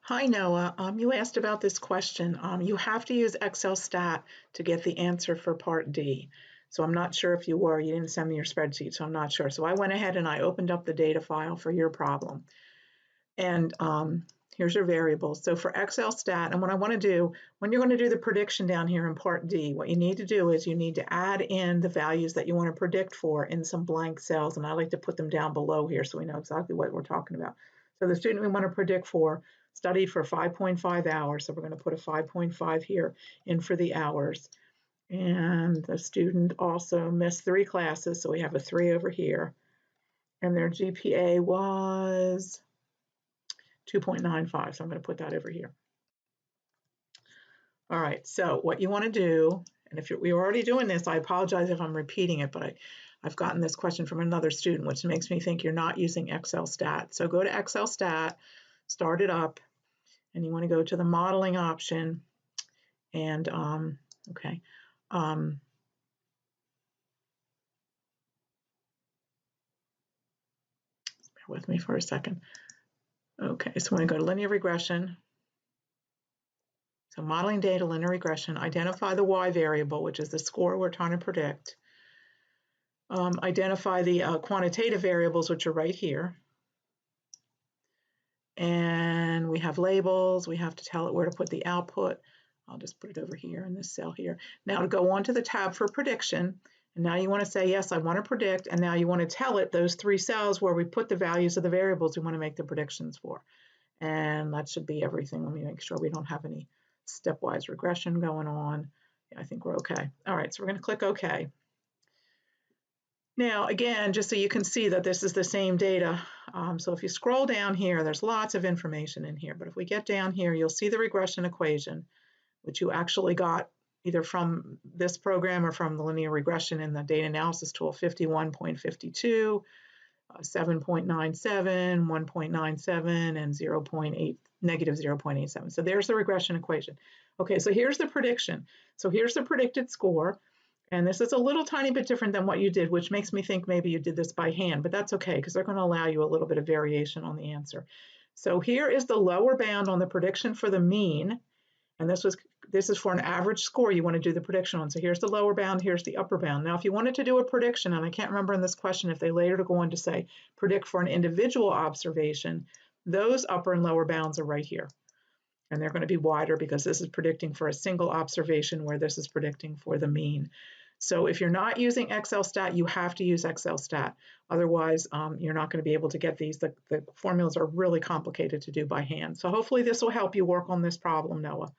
Hi, Noah. You asked about this question. You have to use Excel stat to get the answer for part D. So I'm not sure if you were. You didn't send me your spreadsheet, so I'm not sure. So I went ahead and I opened up the data file for your problem. And here's your variables. So for Excel stat, and what I want to do, when you're going to do the prediction down here in part D, what you need to do is you need to add in the values that you want to predict for in some blank cells. And I like to put them down below here so we know exactly what we're talking about. So the student we want to predict for studied for 5.5 hours. So we're going to put a 5.5 here in for the hours. And the student also missed 3 classes, so we have a 3 over here. And their GPA was 2.95, so I'm going to put that over here. All right, so what you want to do, and if we're already doing this, I apologize if I'm repeating it, but I've gotten this question from another student, which makes me think you're not using Excel stat. So go to Excel stat, start it up, and you want to go to the modeling option, and bear with me for a second. Okay, so when I go to linear regression, so modeling data, linear regression, identify the Y variable, which is the score we're trying to predict. Identify the quantitative variables, which are right here. And we have labels. We have to tell it where to put the output. I'll just put it over here in this cell here. Now to go on to the tab for prediction. And now you want to say, yes, I want to predict. And now you want to tell it those 3 cells where we put the values of the variables we want to make the predictions for. And that should be everything. Let me make sure we don't have any stepwise regression going on. Yeah, I think we're okay. All right, so we're going to click OK. Now, again, just so you can see that this is the same data. So if you scroll down here, there's lots of information in here. But if we get down here, you'll see the regression equation, which you actually got either from this program or from the linear regression in the data analysis tool, 51.52, 7.97, 1.97, and negative 0.87. So there's the regression equation. Okay, so here's the prediction. So here's the predicted score. And this is a little tiny bit different than what you did, which makes me think maybe you did this by hand, but that's okay because they're going to allow you a little bit of variation on the answer. So here is the lower bound on the prediction for the mean. And this is for an average score you want to do the prediction on. So here's the lower bound, here's the upper bound. Now, if you wanted to do a prediction, and I can't remember in this question if they later go on to say predict for an individual observation, those upper and lower bounds are right here. And they're going to be wider because this is predicting for a single observation where this is predicting for the mean. So if you're not using Excel stat, you have to use Excel stat. Otherwise, you're not going to be able to get these. The formulas are really complicated to do by hand. So hopefully this will help you work on this problem, Noah.